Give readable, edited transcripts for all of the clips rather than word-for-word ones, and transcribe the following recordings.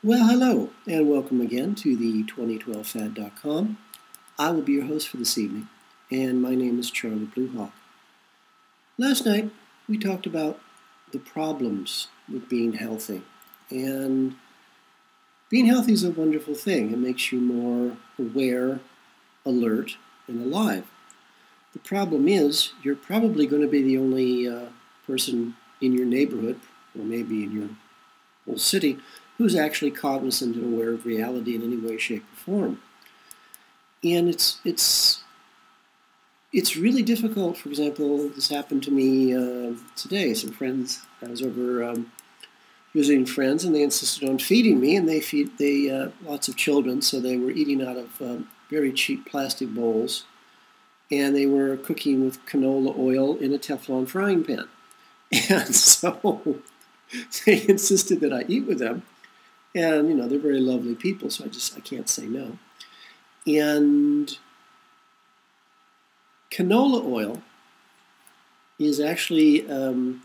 Well, hello, and welcome again to the 2012fad.com. I will be your host for this evening, and my name is Charlie Bluehawk. Last night, we talked about the problems with being healthy, and being healthy is a wonderful thing. It makes you more aware, alert, and alive. The problem is, you're probably going to be the only person in your neighborhood, or maybe in your whole city, who's actually cognizant and aware of reality in any way, shape, or form. And it's really difficult. For example, this happened to me today. Some friends, I was over visiting friends, and they insisted on feeding me, and they lots of children, so they were eating out of very cheap plastic bowls, and they were cooking with canola oil in a Teflon frying pan. And so they insisted that I eat with them. And, they're very lovely people, so I can't say no. And canola oil is actually, the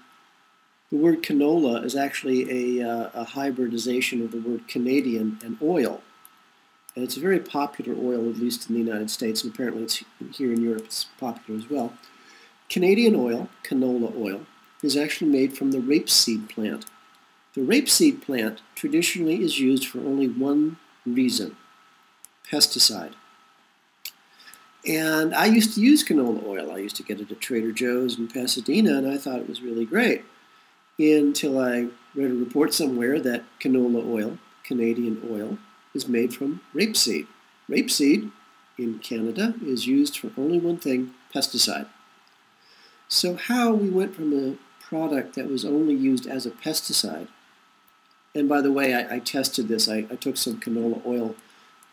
word canola is actually a hybridization of the word Canadian and oil. And it's a very popular oil, at least in the United States, and apparently it's here in Europe it's popular as well. Canadian oil, canola oil, is actually made from the rapeseed plant. The rapeseed plant traditionally is used for only one reason: pesticide. And I used to use canola oil. I used to get it at Trader Joe's in Pasadena, and I thought it was really great until I read a report somewhere that canola oil, Canadian oil, is made from rapeseed. Rapeseed in Canada is used for only one thing: pesticide. So how we went from a product that was only used as a pesticide. And by the way, I tested this. I took some canola oil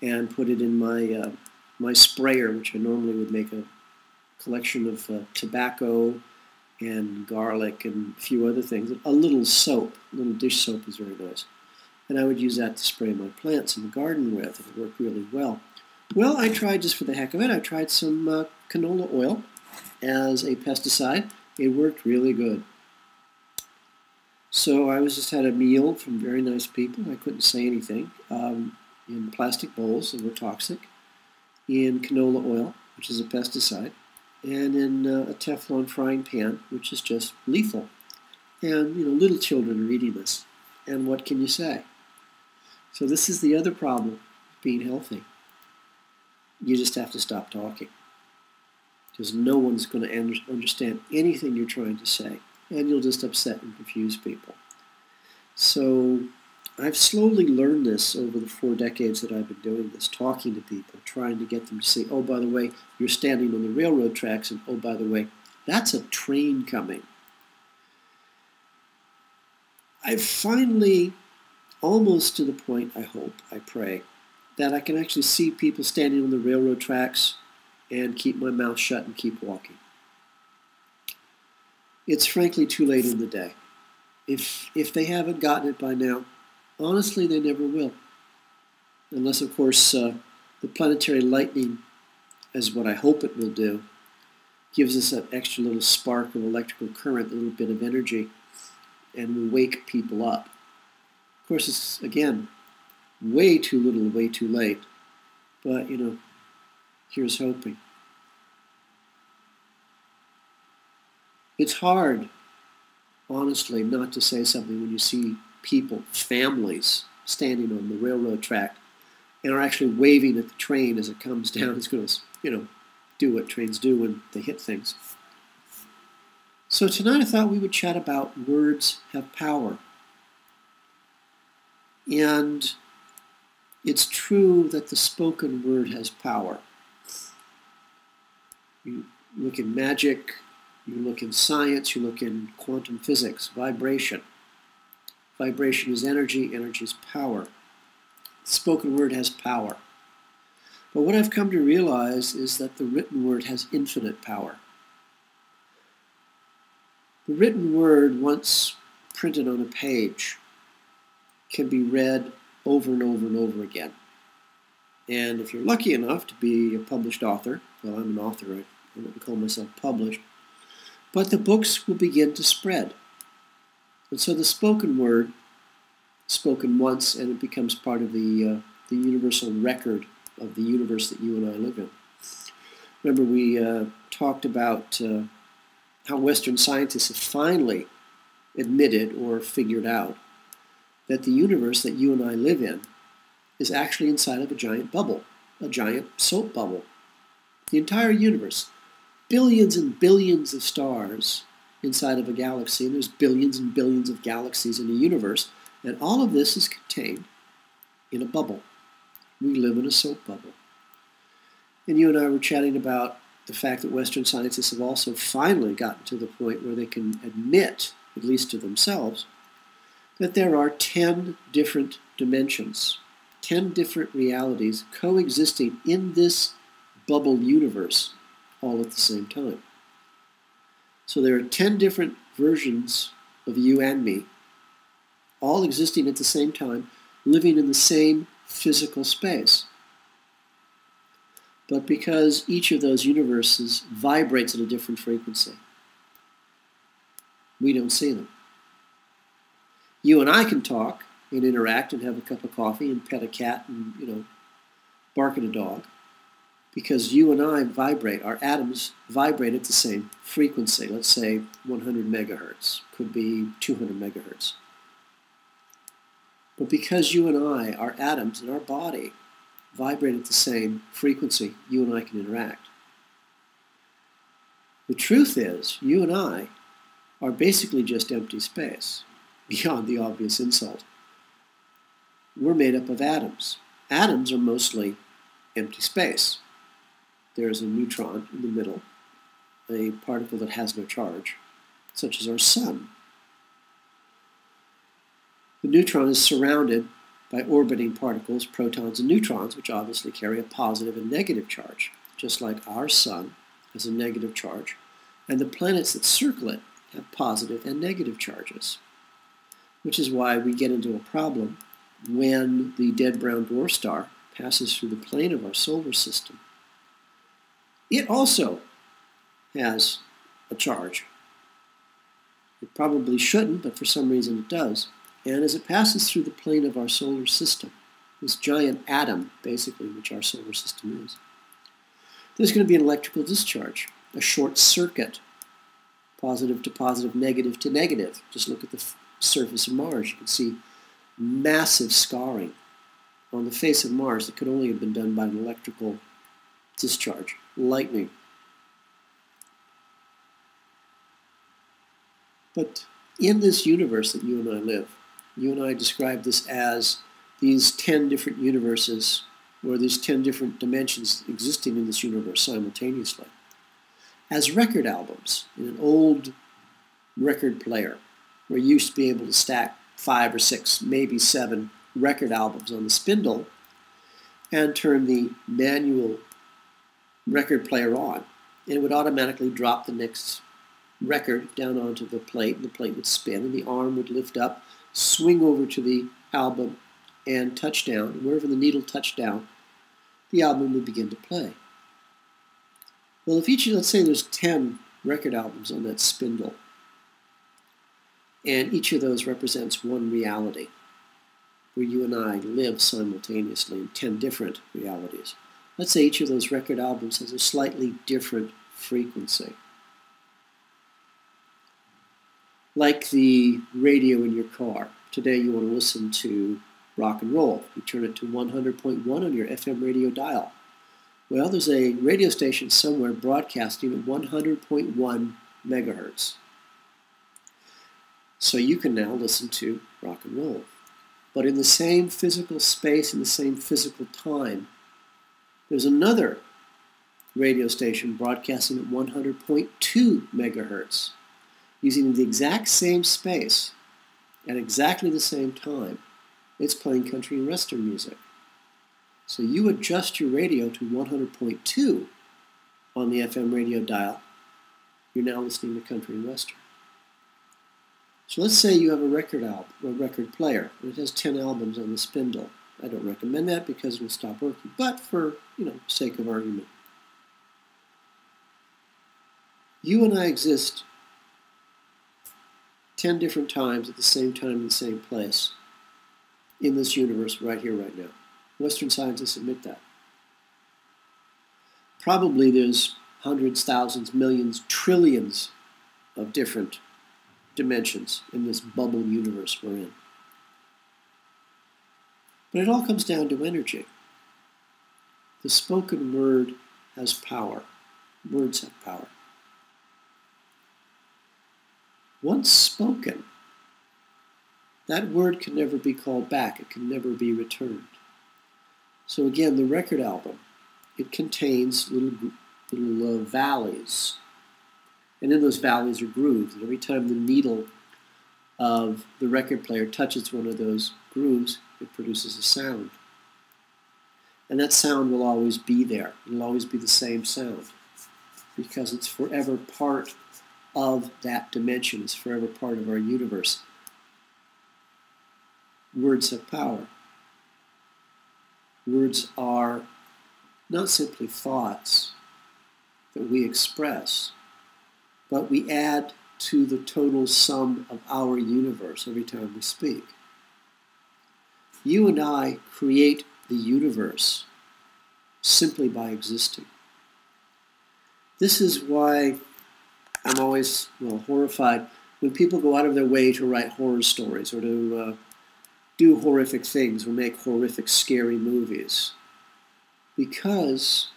and put it in my my sprayer, which I normally would make a collection of tobacco and garlic and a few other things. A little soap, a little dish soap is very nice. And I would use that to spray my plants in the garden with, and it worked really well. Well, I tried, just for the heck of it, I tried some canola oil as a pesticide. It worked really good. So I just had a meal from very nice people. I couldn't say anything. In plastic bowls that were toxic, in canola oil, which is a pesticide, and in a Teflon frying pan, which is just lethal. And little children are eating this. And what can you say? So this is the other problem with being healthy. You just have to stop talking, because no one's going to understand anything you're trying to say, and you'll just upset and confuse people. So I've slowly learned this over the 4 decades that I've been doing this, talking to people, trying to get them to say, oh, by the way, you're standing on the railroad tracks, and oh, by the way, that's a train coming. I've finally, almost to the point, I hope, I pray, that I can actually see people standing on the railroad tracks and keep my mouth shut and keep walking. It's frankly too late in the day. If they haven't gotten it by now, honestly, they never will. Unless, of course, the planetary lightning, as what I hope it will do, gives us that extra little spark of electrical current, a little bit of energy, and will wake people up. Of course, it's, again, way too little, way too late. But, here's hoping. It's hard, honestly, not to say something when you see people, families, standing on the railroad track and are actually waving at the train as it comes down. It's going to, do what trains do when they hit things. So tonight I thought we would chat about words have power. And it's true that the spoken word has power. You look in magic, you look in science, you look in quantum physics, vibration. Vibration is energy, energy is power. The spoken word has power. But what I've come to realize is that the written word has infinite power. The written word, once printed on a page, can be read over and over and over again. And if you're lucky enough to be a published author, well, I'm an author, I wouldn't call myself published, but the books will begin to spread. And so the spoken word spoken once and it becomes part of the universal record of the universe that you and I live in. Remember, we talked about how Western scientists have finally admitted or figured out that the universe that you and I live in is actually inside of a giant bubble, a giant soap bubble. The entire universe, billions and billions of stars inside of a galaxy, and there's billions and billions of galaxies in the universe, and all of this is contained in a bubble. We live in a soap bubble. And you and I were chatting about the fact that Western scientists have also finally gotten to the point where they can admit, at least to themselves, that there are 10 different dimensions, 10 different realities coexisting in this bubble universe all at the same time. So there are 10 different versions of you and me, all existing at the same time, living in the same physical space. But because each of those universes vibrates at a different frequency, we don't see them. You and I can talk and interact and have a cup of coffee and pet a cat and, bark at a dog, because you and I vibrate, our atoms vibrate at the same frequency. Let's say 100 megahertz, could be 200 megahertz. But because you and I, our atoms in our body, vibrate at the same frequency, you and I can interact. The truth is, you and I are basically just empty space, beyond the obvious insult. We're made up of atoms. Atoms are mostly empty space. There's a neutron in the middle, a particle that has no charge, such as our sun. The neutron is surrounded by orbiting particles, protons and neutrons, which obviously carry a positive and negative charge, just like our sun has a negative charge, and the planets that circle it have positive and negative charges, which is why we get into a problem when the dead brown dwarf star passes through the plane of our solar system. It also has a charge. It probably shouldn't, but for some reason it does. And as it passes through the plane of our solar system, this giant atom, basically, which our solar system is, there's going to be an electrical discharge, a short circuit, positive to positive, negative to negative. Just look at the surface of Mars. You can see massive scarring on the face of Mars that could only have been done by an electrical discharge, lightning. But in this universe that you and I live, you and I describe this as these 10 different universes, or these 10 different dimensions existing in this universe simultaneously. As record albums in an old record player, where you used to be able to stack 5 or 6, maybe 7 record albums on the spindle and turn the manual record player on, and it would automatically drop the next record down onto the plate, and the plate would spin, and the arm would lift up, swing over to the album, and touch down. And wherever the needle touched down, the album would begin to play. Well, if let's say there's 10 record albums on that spindle, and each of those represents one reality, where you and I live simultaneously in 10 different realities. Let's say each of those record albums has a slightly different frequency. Like the radio in your car. Today you want to listen to rock and roll. You turn it to 100.1 on your FM radio dial. Well, there's a radio station somewhere broadcasting at 100.1 megahertz. So you can now listen to rock and roll. But in the same physical space, in the same physical time, there's another radio station broadcasting at 100.2 megahertz. Using the exact same space at exactly the same time, it's playing country and western music. So you adjust your radio to 100.2 on the FM radio dial. You're now listening to country and western. So let's say you have a record album, a record player, and it has 10 albums on the spindle. I don't recommend that because it will stop working, but for, sake of argument. You and I exist 10 different times at the same time in the same place. in this universe right here, right now. Western scientists admit that. Probably there's hundreds, thousands, millions, trillions of different dimensions in this bubble universe we're in. But it all comes down to energy. The spoken word has power. Words have power. Once spoken, that word can never be called back. It can never be returned. So again, the record album, it contains little valleys. And in those valleys are grooves. And every time the needle of the record player touches one of those grooves, it produces a sound. And that sound will always be there. It will always be the same sound because it's forever part of that dimension. It's forever part of our universe. Words have power. Words are not simply thoughts that we express, but we add to the total sum of our universe every time we speak. You and I create the universe simply by existing. This is why I'm always, horrified when people go out of their way to write horror stories or to do horrific things or make horrific, scary movies. Because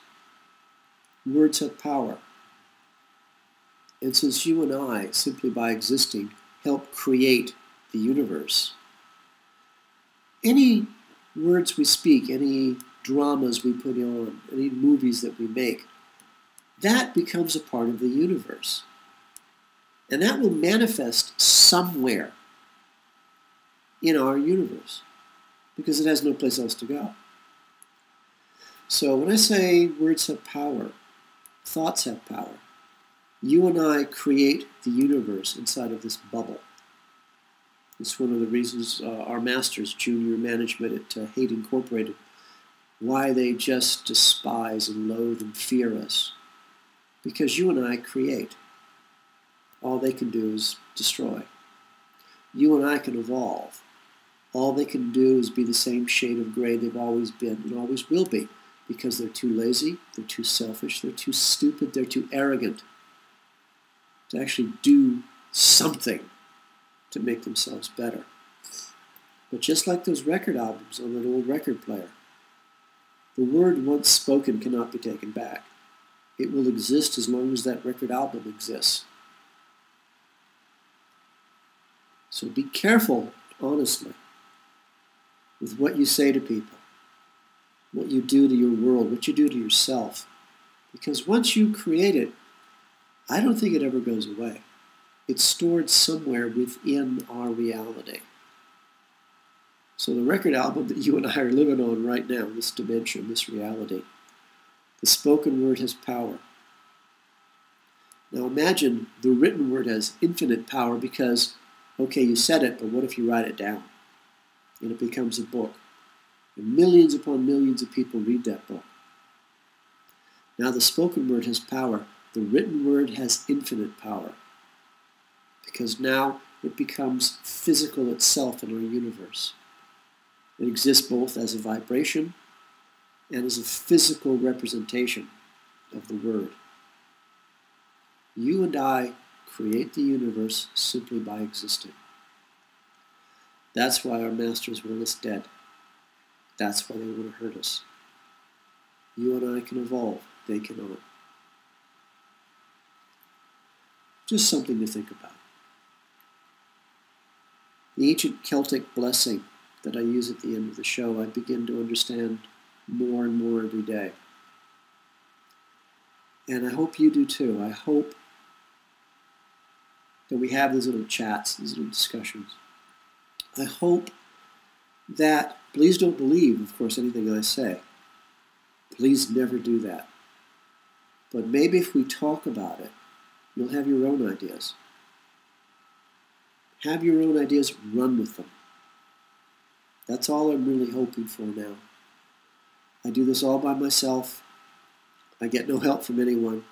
words have power. And since you and I, simply by existing, help create the universe, any words we speak, any dramas we put on, any movies that we make, that becomes a part of the universe. And that will manifest somewhere in our universe because it has no place else to go. So when I say words have power, thoughts have power, you and I create the universe inside of this bubble. It's one of the reasons our masters, junior management at Haight Incorporated, why they just despise and loathe and fear us. Because you and I create. All they can do is destroy. You and I can evolve. All they can do is be the same shade of gray they've always been and always will be. Because they're too lazy, they're too selfish, they're too stupid, they're too arrogant to actually do something to make themselves better. But just like those record albums on that old record player, the word once spoken cannot be taken back. It will exist as long as that record album exists. So be careful, honestly, with what you say to people, what you do to your world, what you do to yourself. Because once you create it, I don't think it ever goes away. It's stored somewhere within our reality. So the record album that you and I are living on right now, this dimension, this reality, the spoken word has power. Now imagine the written word has infinite power because, okay, you said it, but what if you write it down? And it becomes a book. And millions upon millions of people read that book. Now the spoken word has power. The written word has infinite power. Because now it becomes physical itself in our universe. It exists both as a vibration and as a physical representation of the word. You and I create the universe simply by existing. That's why our masters want us dead. That's why they want to hurt us. You and I can evolve. They cannot. Just something to think about. The ancient Celtic blessing that I use at the end of the show, I begin to understand more and more every day. And I hope you do too. I hope that we have these little chats, these little discussions. I hope that, please don't believe, of course, anything I say. Please never do that. But maybe if we talk about it, you'll have your own ideas. Have your own ideas, run with them. That's all I'm really hoping for now. I do this all by myself. I get no help from anyone.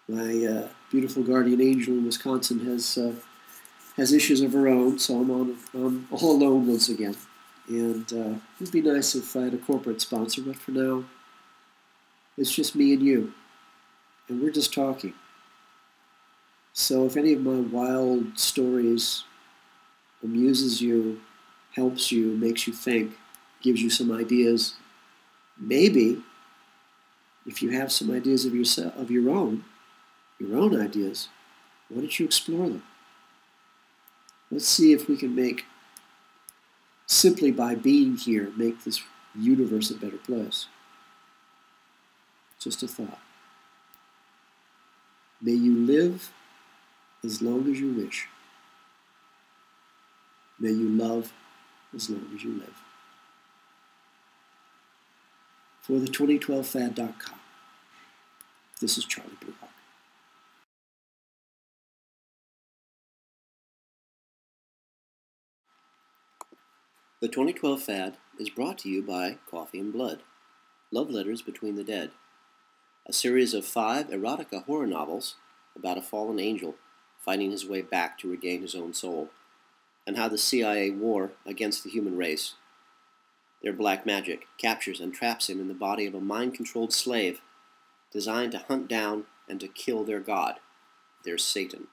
My beautiful guardian angel in Wisconsin has issues of her own, so I'm all alone once again. And it would be nice if I had a corporate sponsor, but for now, it's just me and you. And we're just talking. So if any of my wild stories amuses you, helps you, makes you think, gives you some ideas, maybe if you have some ideas of yourself, of your own ideas, why don't you explore them? Let's see if we can make, simply by being here, make this universe a better place. Just a thought. May you live as long as you wish. May you love as long as you live. For the 2012fad.com, this is Charlie Blue Hawk. The 2012 Fad is brought to you by Coffee and Blood, Love Letters Between the Dead, a series of 5 erotica horror novels about a fallen angel fighting his way back to regain his own soul, and how the CIA war against the human race. Their black magic captures and traps him in the body of a mind-controlled slave designed to hunt down and to kill their god, their Satan.